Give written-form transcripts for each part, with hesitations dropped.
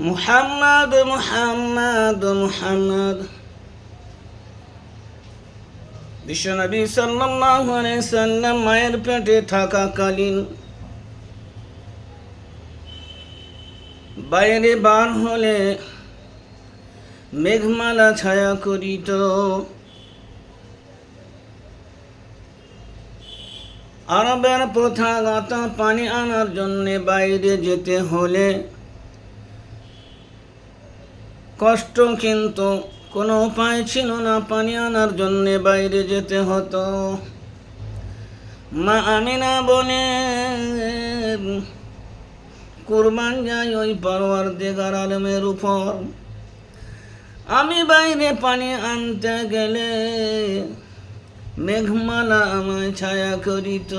মুহাম্মদ মুহাম্মদ মুহাম্মদ। বিশ্বনবী সাল্লাল্লাহু আলাইহি সাল্লাম মায়ের পেটে থাকাকালীন বাইরে বার হলে মেঘমালা ছায়া করিত। আরবের প্রথাগত পানি আনার জন্য বাইরে যেতে হলে কষ্ট, কিন্তু কোনো উপায় ছিল না। পানি আনার জন্য বাইরে যেতে হতো। মা আমিনা বলেন, কুরবান যাই ওই পরওয়ারদিগার আলমের উপর, আমি বাইরে পানি আনতে গেলে মেঘমালা আমায় ছায়া করিত,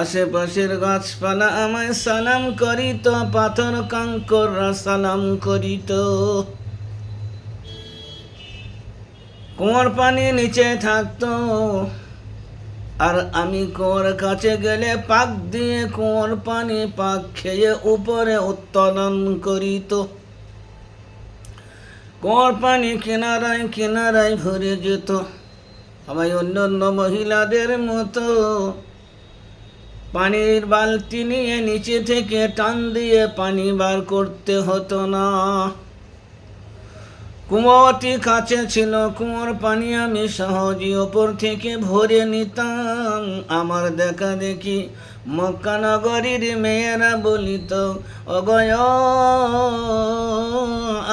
আশেপাশের গাছপালা আমায় সালাম করিত, পাথর কাঙ্কররা সালাম করিত। কুয়োর পানি নিচে থাকতো, আর আমি কুয়োর কাছে গেলে পাক দিয়ে কুয়োর পানি পাক খেয়ে উপরে উত্তোলন করিত। কুয়োর পানি কিনারায় কিনারায় ভরে যেত। আমি অন্যান্য মহিলাদের মতো পানির বালতি নিয়ে নিচে থেকে টান দিয়ে পানি বার করতে হতো না। কুয়োটি কাছে ছিল, কুয়োর পানি আমি সহজে ওপর থেকে ভরে নিতাম। আমার দেখা দেখি মক্কা নগরীর মেয়েরা বলিত, অগয়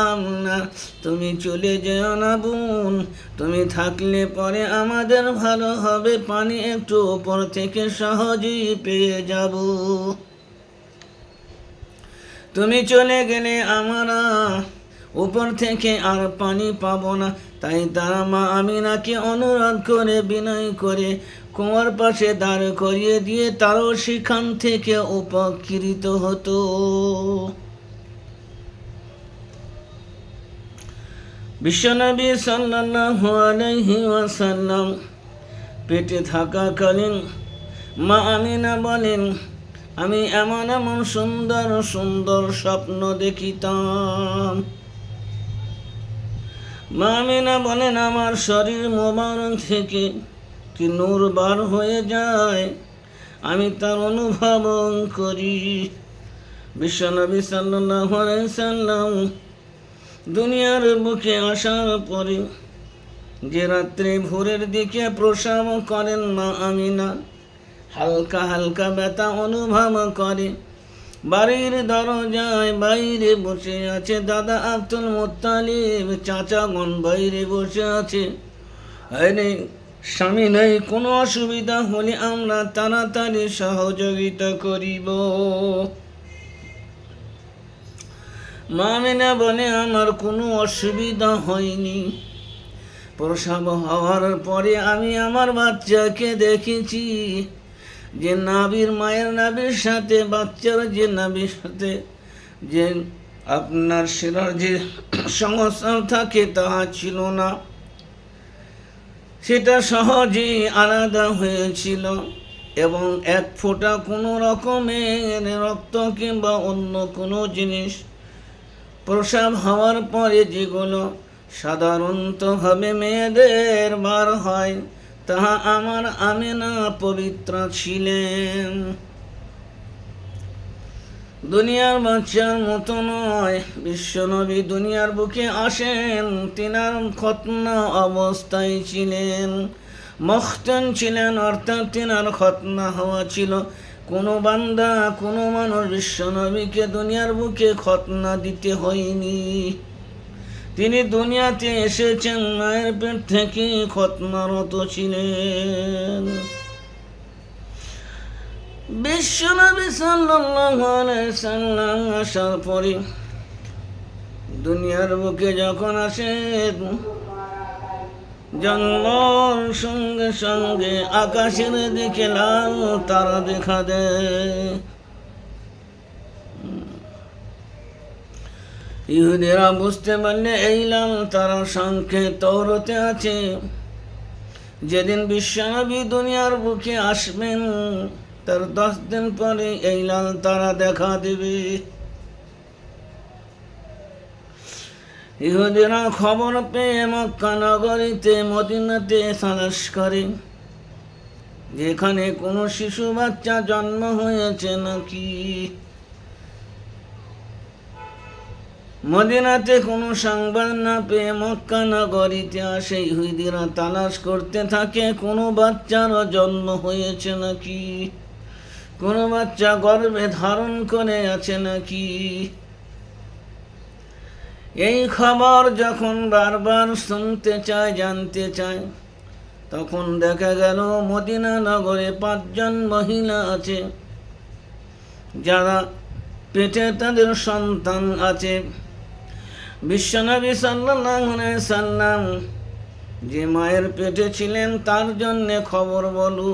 আমনা, তুমি চলে যেও না বোন, তুমি থাকলে পরে আমাদের ভালো হবে, পানি একটু ওপর থেকে সহজেই পেয়ে যাব। তুমি চলে গেলে আমরা উপর থেকে আর পানি পাবো না। তাই তারা মা আমিনাকে অনুরোধ করে বিনয় করে কুয়োর পাশে দাঁড় করিয়ে দিয়ে তারও সেখান থেকে উপকৃত হতো। বিশ্বনবী সাল্লাল্লাহু আলাইহি ওয়াসাল্লাম পেটে থাকাকালীন মা আমিনা বলেন, আমি এমন এমন সুন্দর সুন্দর স্বপ্ন দেখিতাম। মা আমিনা বলেন, আমার শরীর মোবারক থেকে কি নূর বার হয়ে যায়, আমি তার অনুভব করি। বিশ্বনবী সাল্লাল্লাহু আলাইহি সাল্লাম দুনিয়ার বুকে আসার পরে যে রাত্রে ভোরের দিকে প্রসব করেন মা আমিনা হালকা হালকা ব্যথা অনুভব করে। বাড়ির দরজায় বাইরে বসে আছে দাদা আব্দুল মুত্তালিব, চাচাগণ বাইরে বসে আছে। আরে স্বামী নেই, কোনো অসুবিধা হলে আমরা তাড়াতাড়ি সহযোগিতা করিব। মা আমিনা বলে, আমার কোনো অসুবিধা হয়নি। প্রসব হওয়ার পরে আমি আমার বাচ্চাকে দেখেছি যে নাভির, মায়ের নাভির সাথে বাচ্চার যে নাভির সাথে যে আপনার শিরার যে সংস্রব থাকে তাহা ছিল না, সেটা সহজেই আলাদা হয়েছিল এবং এক ফোঁটা কোনো রকমের রক্ত কিংবা অন্য কোনো জিনিস প্রসব হওয়ার পরে যেগুলো সাধারণতভাবে মেয়েদের বার হয় তাহা আমার আমিনা পবিত্র ছিলেন। দুনিয়ার বাচ্চার মতো নয়। বিশ্বনবী দুনিয়ার বুকে আসেন, তিনার খতনা অবস্থায় ছিলেন, মখতান ছিলেন, অর্থাৎ তিনার খতনা হওয়া ছিল। কোনো বান্দা, কোনো মানুষ বিশ্বনবীকে দুনিয়ার বুকে খতনা দিতে হয়নি। তিনি দুনিয়াতে এসেছেন, মায়ের পেট থেকে খতনারত ছিলেন। বিশ্বনবী সাল্লাল্লাহু আলাইহি সাল্লাম আসার পরে দুনিয়ার বুকে যখন আসেন, জন্মর সঙ্গে সঙ্গে আকাশের দিকে লাল তারা দেখা দেয়। ইহুদিরা বুঝতে পারলে এই লাল তারার সংকেত তওরাতে আছে। যেদিন বিশ্বনবী দুনিয়ার বুকে আসবেন তার 10 দিন পরে এই লাল তারা দেখা দেবে। ইহুদিরা খবর পেয়ে মক্কা নগরীতে মদিনাতে তালাশ করে যেখানে কোনো শিশু বাচ্চা জন্ম হয়েছে নাকি। মদিনাতে কোনো সংবাদ না পেয়ে মক্কা নগরীতে আসে ইহুদিরা তালাশ করতে থাকে কোনো বাচ্চারও জন্ম হয়েছে নাকি, কোনো বাচ্চা গর্ভে ধারণ করে আছে নাকি। এই খবর যখন বারবার শুনতে চায়, জানতে চায়, তখন দেখা গেল মদিনা নগরে 5 জন মহিলা আছে যারা পেটে তাদের সন্তান আছে। বিশ্বনবী সাল্লাল্লাহু আলাইহি সাল্লাম যে মায়ের পেটে ছিলেন তার জন্য খবর বলু,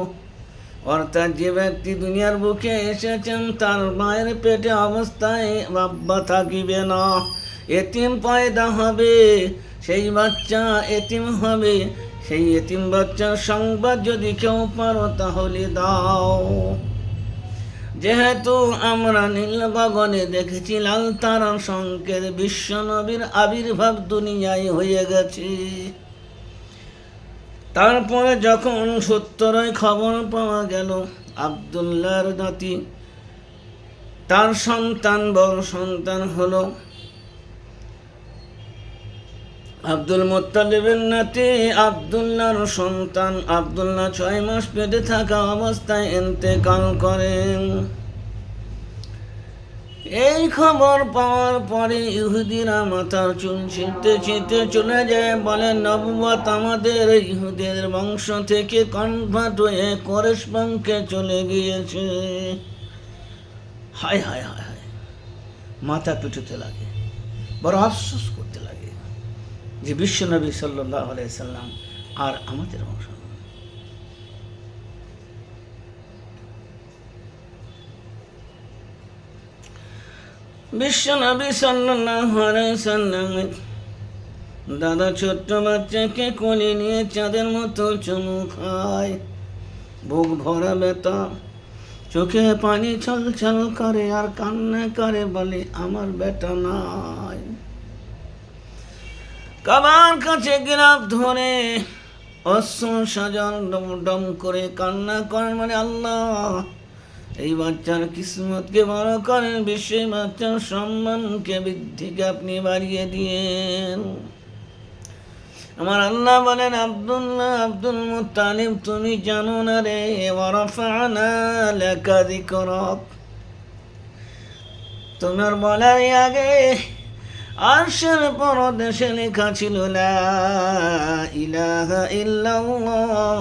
অর্থাৎ যে ব্যক্তি দুনিয়ার বুকে এসেছেন তার মায়ের পেটে অবস্থায় বাবা থাকিবে না, এতিম পয়দা হবে, সেই বাচ্চা এতিম হবে। সেই এতিম বাচ্চার সংবাদ যদি কেউ পারো তাহলে দাও। যেহেতু আমরা নীল গগনে দেখেছি লাল তারার সংকেত, বিশ্বনবীর আবির্ভাব দুনিয়ায় হয়ে গেছে। তারপরে যখন সত্তরই খবর পাওয়া গেল আব্দুল্লাহর নাতি, তার সন্তান বড় সন্তান হলো আব্দুল মুত্তালিবের নাতি আব্দুল্লাহর সন্তান আব্দুল্লাহ 6 মাস পেটে থাকা অবস্থায় ইন্তেকাল করেন। এই খবর পাওয়ার পরে ইহুদিরা মাথার চুল ছিঁড়তে ছিঁড়তে চলে যায়, বলে নবুয়ত আমাদের ইহুদের বংশ থেকে কনভার্ট হয়ে কোরেশ বংশে চলে গিয়েছে। হায় হায় হায় হায়, মাথা পিটুতে লাগে, বড় আফসোস করতে লাগে যে বিশ্বনবী সাল্লাল্লাহু আলাইহি সাল্লাম আর আমাদের বংশ। বিশ্বনবী সাল্লাল্লাহু আলাইহি সাল্লামের দাদা ছোট্ট বাচ্চাকে কোলে নিয়ে চাঁদের মতো চুমু খায়, বুক ভরা ব্যথা, চোখে পানি ছলছল করে আর কান্না করে, বলে আমার বেটা নাই। কাবার কাছে গিলাফ ধরে অশ্রু সাজান ডম করে কান্না করেন, মানে আল্লাহ এই বাচ্চার কিসমতকে বড় করেন, বিশ্বে বাচ্চার সম্মানকে বৃদ্ধিকে আপনি বাড়িয়ে দিয়েন। আমার আল্লাহ বলেন, আব্দুল্লাহ আব্দুল মুত্তালিব তুমি জানো না রে, ওয়ারাফানা লাকা যিকরাক, তোমার বলার আগে আরশের পরদেশে লেখা ছিল লা ইলাহা ইল্লাল্লাহ,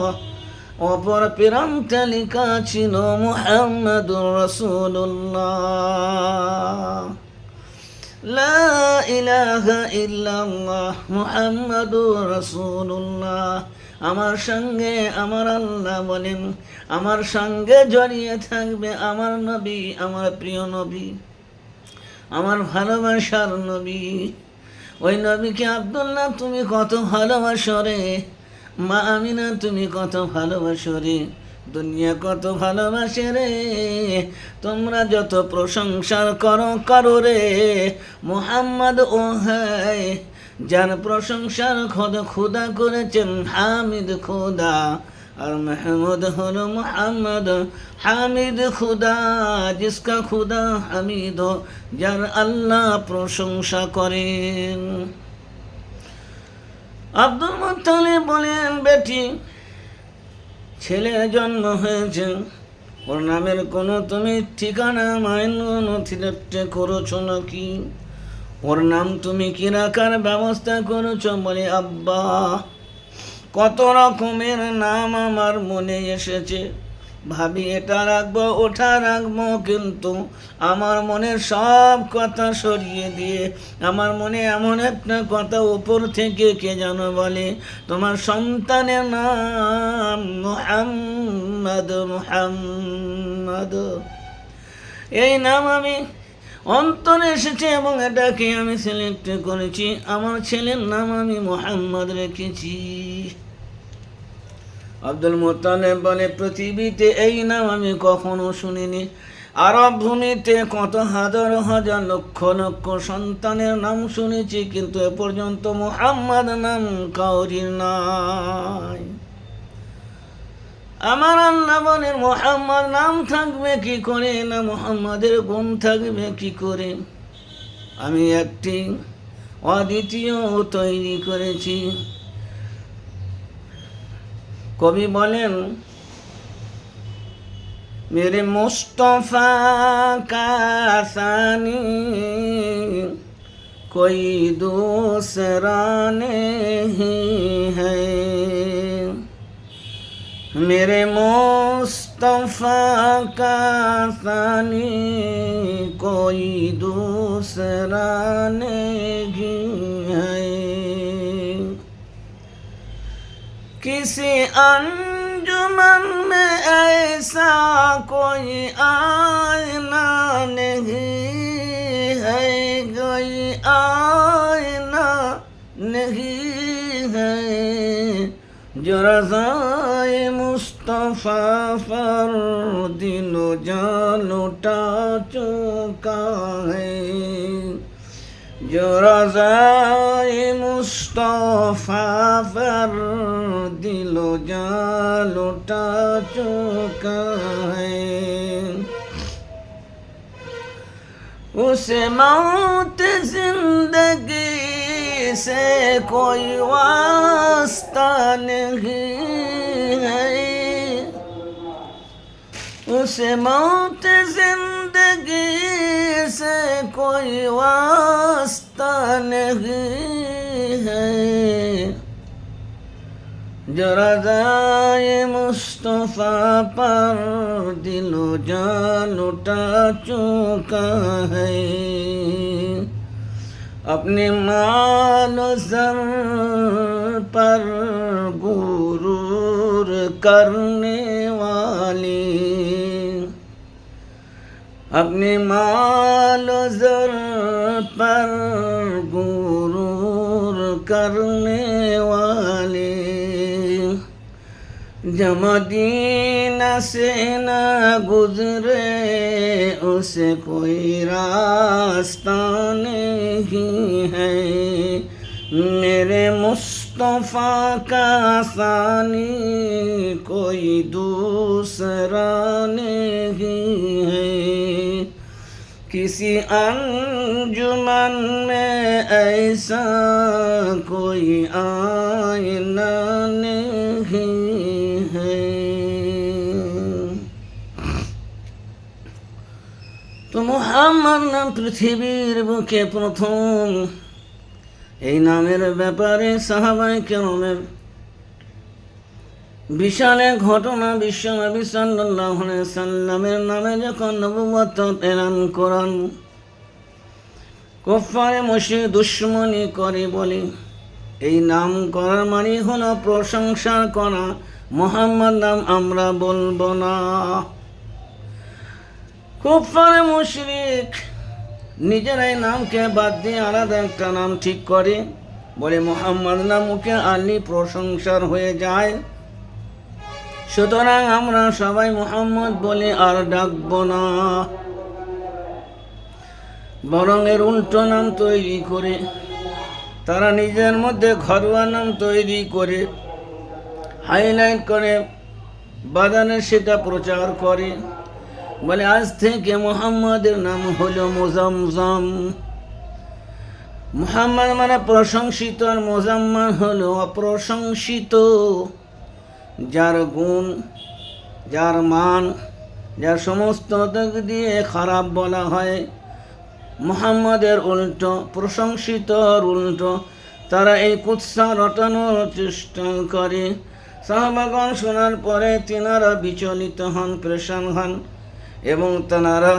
অপর প্রান্তে লেখা ছিল মুহাম্মাদুর রাসূলুল্লাহ। লা ইলাহা ইল্লাল্লাহ মুহাম্মাদুর রাসূলুল্লাহ। আমার সঙ্গে আমার আল্লাহ বলেন, আমার সঙ্গে জড়িয়ে থাকবে আমার নবী, আমার প্রিয় নবী, আমার ভালোবাসার নবী। ওই নবীকে আব্দুল্লাহ তুমি কত ভালোবাসো রে, মা আমিনা তুমি কত ভালোবাসো রে, দুনিয়া কত ভালোবাসে রে। তোমরা যত প্রশংসা করো রে, মুহাম্মদ ও হায় যার প্রশংসার খুদা করেছেন হামিদ খুদা, আর महमूद হলো মুহাম্মদ হামিদ খুদা, जिसका খুদা হামিদ हो, যার আল্লাহ প্রশংসা করেন। আব্দুল মুত্তালিব বলেন, বেটি ছেলের জন্ম হয়েছে, ওর নামের কোনো তুমি ঠিকানা মাইন নথিতে করেছ নাকি, ওর নাম তুমি কি রাখার ব্যবস্থা করেছ? বলে আব্বা কত রকমের নাম আমার মনে এসেছে, ভাবি এটা রাখবো ওটা রাখবো, কিন্তু আমার মনের সব কথা সরিয়ে দিয়ে আমার মনে এমন একটা কথা উপর থেকে কে যেন বলে, তোমার সন্তানের নাম মুহাম্মদ, মুহাম্মদ। এই নাম আমি অন্তরে এসেছে এবং এটাকে আমি সিলেক্ট করেছি, আমার ছেলের নাম আমি মুহাম্মদ রেখেছি। আব্দুল মুত্তালিব বলে, পৃথিবীতে এই নাম আমি কখনো শুনিনি, আরব ভূমিতে কত হাজার হাজার লক্ষ লক্ষ সন্তানের নাম শুনেছি, কিন্তু এ পর্যন্ত মুহাম্মদ নাম কাউরির নাই। আমার আল্লাহ বলেন মুহাম্মদ নাম থাকবে কি করে, না মুহাম্মাদের গুণ থাকবে কি করে? আমি একটি অদ্বিতীয় তৈরি করেছি। কবি বলেন, मेरे मुस्तफा का सानी कोई दूसरा नहीं है, मेरे मुस्तफा का सानी कोई दूसरा नहीं है। किसी अंजुमन में ऐसा कोई आईना नहीं है, कोई आईना नहीं है, जो रज़ाए मुस्तफ़ा पर दिलो जान लुटा चुका है, जो रज़ाए मुस्तफ़ा पर दिलो जान लुटा चुका है। उसे मौत जिंदगी से कोई वास्ता नहीं है, उसे मौत जिंदगी से कोई वास्ता नहीं है, जो रज़ाए मुस्तफ़ा पर दिलो जान लुटा चुका है। अपने माल ज़र पर गुरूर करने वाली, अपने माल ज़र पर गुरूर करने वाले, जब मदीना से न गुजरे उसे कोई रास्ता नहीं है, मेरे मुस्तफ़ा का सानी कोई दूसरा नहीं है। किसी अंजुमन में ऐसा कोई आईना नहीं है। तो মুহাম্মদ নাম পৃথিবীর বুকে প্রথম। এই নামের ব্যাপারে সাহাবায়ে কেরামের বিশাল এক ঘটনা। বিশ্বনবী সাল্লাল্লাহু আলাইহি সাল্লামের নামে যখন নবুয়ত এলান করেন, কুফারে মুশরিক দুশমনি করে বলে এই নাম করার মানে হলো প্রশংসা করা, মুহাম্মদ নাম আমরা বলবো না। কুফারে মুশরিক নিজেরাই নামকে বাদ দিয়ে আলাদা একটা নাম ঠিক করে, বলে মুহাম্মদ নাম মুখে আনলি প্রশংসার হয়ে যায়, সুতরাং আমরা সবাই মুহাম্মদ বলে আর ডাকবো না। বরং এর উল্টো নাম তৈরি করে তারা নিজের মধ্যে ঘরোয়া নাম তৈরি করে হাইলাইট করে বাজারে সেটা প্রচার করে, বলে আজ থেকে মুহাম্মাদের নাম হলো মুজামজাম। মুহাম্মদ মানে প্রশংসিত, আর মুজাম্মান হলো অপ্রশংসিত, যার গুণ, যার মান, যার সমস্ত দিক দিয়ে খারাপ বলা হয়। মুহাম্মাদের উল্টো, প্রশংসিতর উল্টো তারা এই কুৎসা রটানোর চেষ্টা করে। সাহাবাগণ শোনার পরে তিনারা বিচলিত হন, পেরেশান হন এবং তেনারা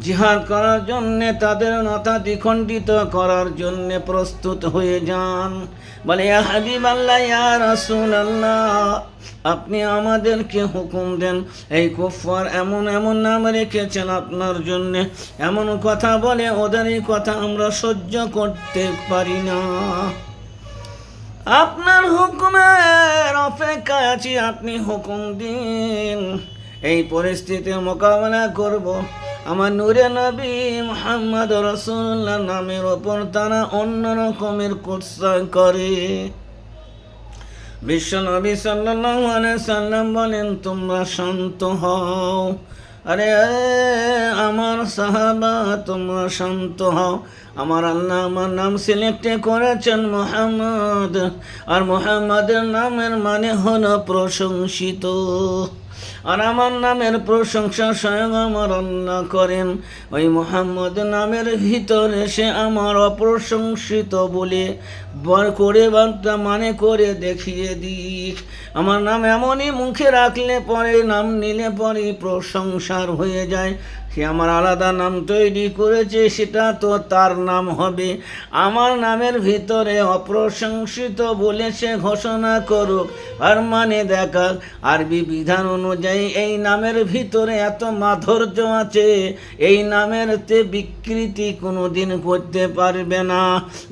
জিহাদ করার জন্যে, তাদের মাথা দ্বিখণ্ডিত করার জন্যে প্রস্তুত হয়ে যান। বলে ইয়া হাবিবাল্লাহ, ইয়া রাসূলুল্লাহ, আপনি আমাদেরকে হুকুম দেন। এই কুফার এমন এমন নাম রেখেছেন আপনার জন্যে, এমন কথা বলে, ওদের এই কথা আমরা সহ্য করতে পারি না। আপনার হুকুমের অপেক্ষায় আছি, আপনি হুকুম দিন। এই পরিস্থিতির মোকাবেলা করব। আমার নূরে নবী মুহাম্মদ রাসূলুল্লাহ নামের ওপর তারা অন্য রকমের কুৎসা করে। বিশ্ব নবী সাল্লাল্লাহু আলাইহি সাল্লাম বলেন, তোমরা শান্ত হও। আরে আমার সাহাবা, তোমরা শান্ত হও। আমার আল্লাহ আমার নাম সিলেক্ট করেছেন মুহাম্মদ, আর মুহাম্মাদের নামের মানে হলো প্রশংসিত। আর আমার নামের প্রশংসা স্বয়ং আমার আল্লাহ করেন। ওই মুহাম্মদ নামের ভিতরে সে আমার অপ্রশংসিত বলে করে বার্তা মানে করে দেখিয়ে দিক। আমার নাম এমনই মুখে রাখলে পরে, নাম নিলে পরে প্রশংসার হয়ে যায়। সে আমার আলাদা নাম তৈরি করেছে, সেটা তো তার নাম হবে। আমার নামের ভিতরে অপ্রশংসিত বলে সে ঘোষণা করুক, আর মানে দেখাক। আরবি বিধান অনুযায়ী এই নামের ভিতরে এত মাধুর্য আছে, এই নামের বিকৃতি কোনোদিন করতে পারবে না।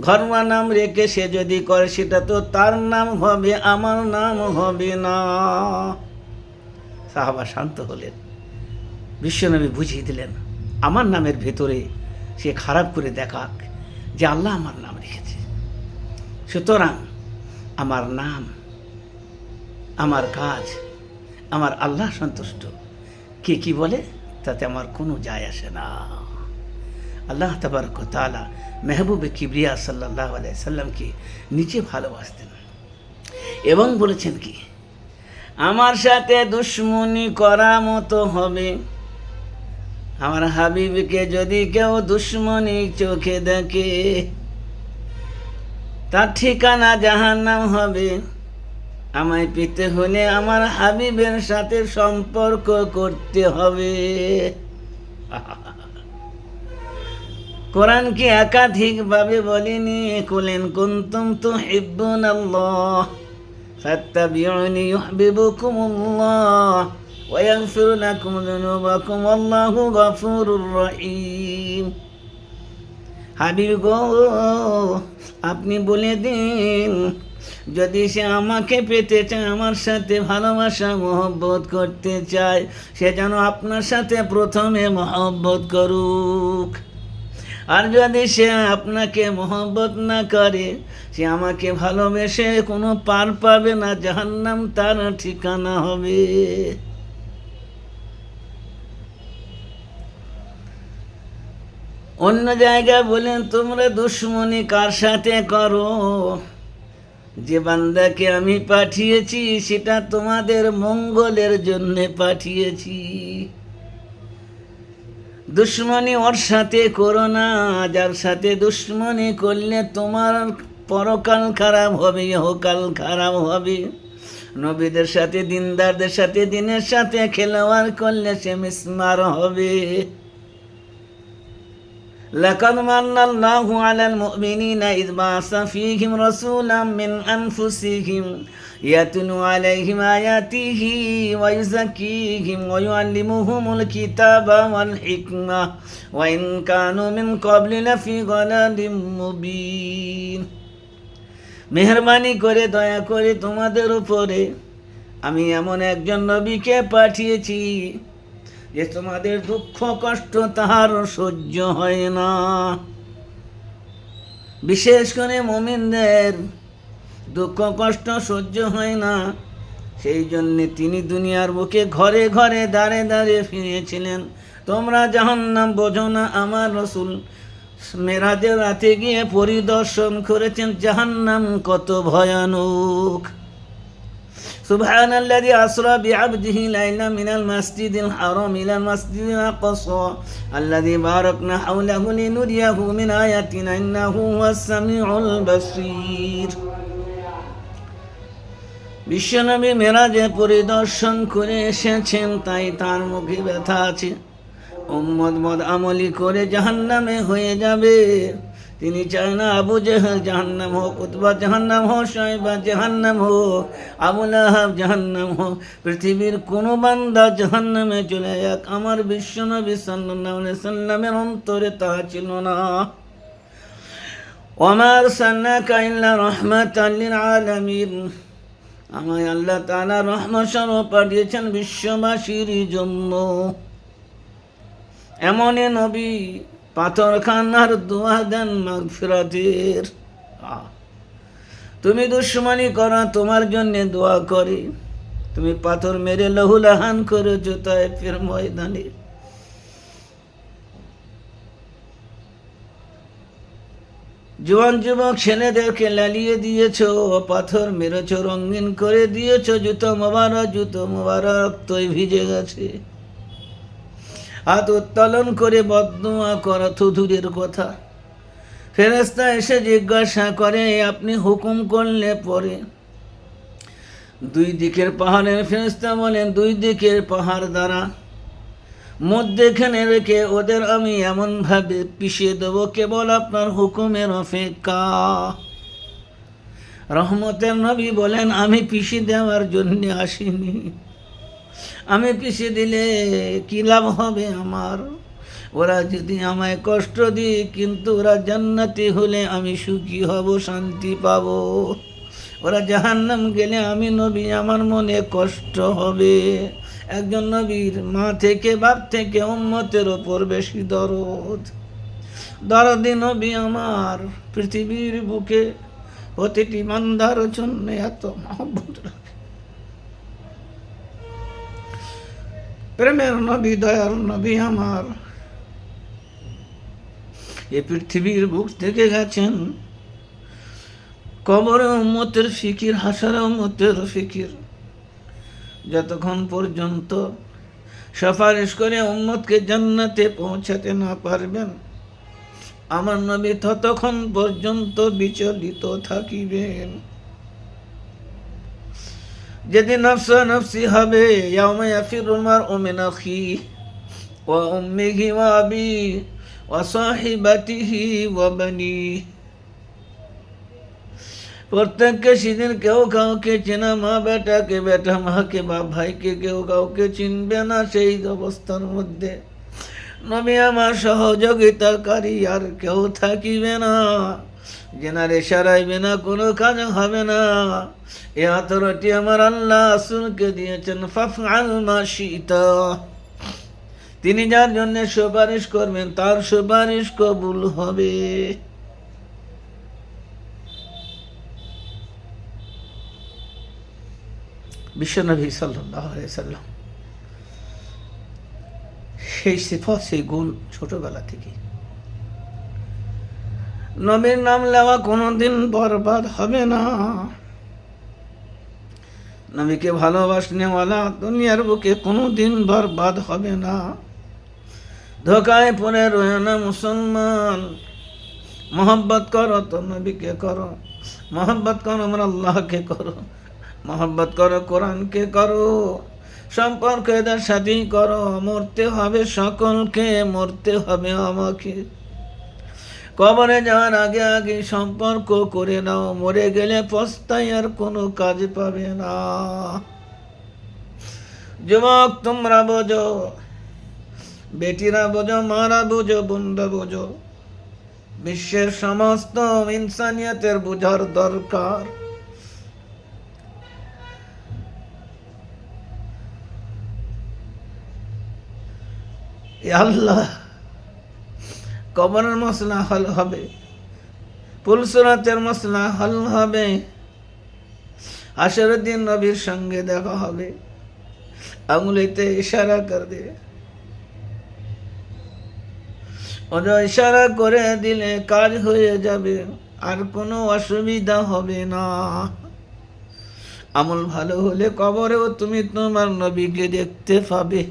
ঘরোয়া নাম রেখে সে যদি করে, সেটা তো তার নাম হবে, আমার নাম হবে না। সাহাবা শান্ত হলেন। বিশ্বনবী বুঝিয়ে দিলেন, আমার নামের ভেতরে সে খারাপ করে দেখাক যে আল্লাহ আমার নাম রেখেছে। সুতরাং আমার নাম, আমার কাজ, আমার আল্লাহ সন্তুষ্ট। কে কি বলে তাতে আমার কোনো যায় আসে না। আল্লাহ তাবারক ওয়া তাআলা মেহবুবে কিবরিয়া সাল্লাল্লাহু আলাইহি সাল্লামকে নিচে ভালোবাসতেন এবং বলেছেন কি, আমার সাথে দুশ্মনী করা মতো হবে। আমার হাবিবকে যদি কেউ দুশ্মনী চোখে দেখে, তার ঠিকানা জাহান্নাম হবে। আমায় পেতে হলে আমার হাবিবের সাথে সম্পর্ক করতে হবে। কোরআন কি একাধিকভাবে বলেনি, কুলিন কুনতুম তুহিব্বুনাল্লাহ ফাত্তাবিউনি ইউহিব্বুকুমুল্লাহ ওয়া ইয়াগফির লাকুম যুনুবাকুম আল্লাহু গফুরুর রহিম। হাবিব গো, আপনি বলে দিন, যদি সে আমাকে পেতে চায়, আমার সাথে ভালোবাসা মহব্বত করতে চায়, সে যেন আপনার সাথে প্রথমে মহব্বত করুক। আর যদি সে আপনাকে মহব্বত না করে, সে আমাকে ভালোবেসে কোনো পার পাবে না, জাহান্নাম তার ঠিকানা হবে। অন্য জায়গায় বলেন, তোমরা দুশ্মনী কার সাথে করো? যে বান্দাকে আমি পাঠিয়েছি সেটা তোমাদের মঙ্গলের জন্য পাঠিয়েছি। দুশ্মনী ওর সাথে করো না, যার সাথে দুশ্মনী করলে তোমার পরকাল খারাপ হবে, ইহকাল খারাপ হবে। নবীদের সাথে, দিনদারদের সাথে, দিনের সাথে খেলোয়াড় করলে সে মিসমার হবে। লাকাদ মান্নাল্লাহু আলাল মুমিনিনা ইয বা'আসা ফীহিম রাসূলাম মিন আনফুসিহিম ইয়াতলু আলাইহিম আয়াতিহি ওয়া ইউযাক্কিহিম ওয়া ইউআল্লিমুহুমুল কিতাবা ওয়াল হিকমাহ ওয়া ইন কানু মিন ক্বাবলি লাফি যালালিম মুবিন। মেহেরবানি করে, দয়া করে তোমাদের উপরে আমি এমন একজন নবীকে পাঠিয়েছি যে তোমাদের দুঃখ কষ্ট তাহার সহ্য হয় না। বিশেষ করে মুমিনদের দুঃখ কষ্ট সহ্য হয় না, সেই জন্যে তিনি দুনিয়ার বুকে ঘরে ঘরে দাঁড়ে দাঁড়িয়ে ফিরেছিলেন। তোমরা জাহান্নাম বোঝো না? আমার রাসূল মেরাজের রাতে গিয়ে পরিদর্শন করেছেন জাহান্নাম কত ভয়ানক। সুবহানাল্লাযী আসরা বিআবদিহি লাইলাম মিনাল মাসজিদিল হারাম ইলাল মাসজিদিল আকসা আল্লাযী বারাকনা হাওলাহু লিনুরিয়াহু মিন আয়াতিনা ইন্নাহু হুয়াস সামিউল বাসীর। বিশ্বনবী মেরাজে পরিদর্শন করে এসেছেন, তাই তার মুখে ব্যথা আছে। উম্মত বদআমলি করে জাহান্নামে হয়ে যাবে। তিনি চায় না আবু জেহেল জাহান্নাম হোক, উতবা জাহান্নাম হোক, শাইবা জাহান্নাম হোক, আবু লাহাব জাহান্নাম হোক। পৃথিবীর কোনো বান্দা জাহান্নামে চলে যাক, আমার বিশ্বনবী সাল্লাল্লাহু আলাইহি সাল্লামের অন্তরে তা ছিল না। ওয়া মা আরসালনাকা ইল্লা রাহমাতাল লিল আলামিন। আমায় আল্লাহ তাআলা রহমত স্বরূপ পাঠিয়েছেন বিশ্ববাসীর জন্য। এমনই নবী পাথরখানার দোয়া দেন মাগফিরাতের। তুমি দুশ্মনী করো, তোমার জন্য দোয়া করি। তুমি পাথর মেরে লহুলাহান করেছো তায়েফের ময়দানে। জোয়ান যুবক ছেলেদেরকে লালিয়ে দিয়েছো, পাথর মেরেছো, রঙিন করে দিয়েছো, জুতো মোবারক তৈ ভিজে গেছে। হাত উত্তোলন করে বদদুয়া করা তো দূরের কথা, ফেরেশতা এসে জিজ্ঞাসা করে আপনি হুকুম করলে পরে। দুই দিকের পাহাড়ের ফেরেশতা বলেন দুই দিকের পাহাড় দ্বারা মধ্যেখানে রেখে ওদের আমি এমনভাবে পিষিয়ে দেবো, কেবল আপনার হুকুমের অপেক্ষা। রহমতের নবী বলেন আমি পিষিয়ে দেওয়ার জন্য আসিনি। আমি পিষিয়ে দিলে কি লাভ হবে আমার? ওরা যদি আমায় কষ্ট দিই, কিন্তু ওরা জান্নাতি হলে আমি সুখী হব, শান্তি পাব। ওরা জাহান্নাম গেলে আমি নবী আমার মনে কষ্ট হবে। একজন নবীর মা থেকে বাপ থেকে উম্মতের ওপর বেশি দরদি নবী আমার। পৃথিবীর বুকে প্রতিটি বান্দার জন্য এত মহব্বত রাখে। প্রেমের নবী, দয়ার নবী আমার এ পৃথিবীর বুক থেকে গেছেন। কবরে উম্মতের ফিকির, হাসরে উম্মতের ফিকির। যতক্ষণ পর্যন্ত সুপারিশ করে উম্মতকে জান্নাতে পৌঁছাতে না পারবেন, আমার নবী ততক্ষণ পর্যন্ত বিচলিত থাকিবেন। যেদিন নফসা নফসি হবে, ইয়াউমা ইয়াফিরুল মারউ মিন আখিহি ওয়া উম্মিহি ওয়া আবিহি ওয়া সাহিবাতিহি ওয়া বানিহি। প্রত্যেককে সেদিন কেউ কাউকে চেনা, মা বেটাকে, বেটা মাকে, বাপ ভাইকে কেউ কাউকে চিনবে না। সেই অবস্থার মধ্যে নবী আমার সহযোগিতাকারী আর কেউ থাকিবে না। জেনার ইশারাইবে না, কোনো কাজ হবে না। এ অথরিটি আমার আল্লাহ রাসূলকে দিয়েছেন। ফাফআল মা শিতা, তিনি যার জন্য সুপারিশ করবেন তার সুপারিশ কবুল হবে। বিশ্বনবী সাল্লাল্লাহু আলাইহি সাল্লাম সেই সিফত, সেই গুণ ছোটবেলা থেকে। নবীর নাম নেওয়া কোনোদিন বরবাদ হবে না। নবীকে ভালোবাসনেওয়ালা দুনিয়ার বুকে কোনোদিন বরবাদ হবে না। ধোকায় পড়ে রয় না মুসলমান। মোহাব্বত করো তো নবীকে করো, মোহাব্বত করো আমার আল্লাহকে করো, মোহাব্বত করো কোরআনকে করো, সম্পর্ক এদের সাথেই করো। মরতে হবে সকলকে, মরতে হবে আমাকে। কবরে যাওয়ার আগে আগে সম্পর্ক করে নাও, মরে গেলে পস্তায় আর কোনো কাজ পাবে না। যুবক তোমরা বোঝো, বেটিরা বোঝো, মারা বোঝো, বোনরা বোঝো, বিশ্বের সমস্ত ইনসানিয়তের বোঝার দরকার। আল্লাহ কবরের মসলা হল হবে, পুলসরাতের মসলা হল হবে, হাশরের দিন নবীর সঙ্গে দেখা হবে, আঙুলিতে ইশারা করে ওরা ইশারা করে দিলে কাজ হয়ে যাবে, আর কোনো অসুবিধা হবে না। আমল ভালো হলে কবরেও তুমি তোমার নবীকে দেখতে পাবে।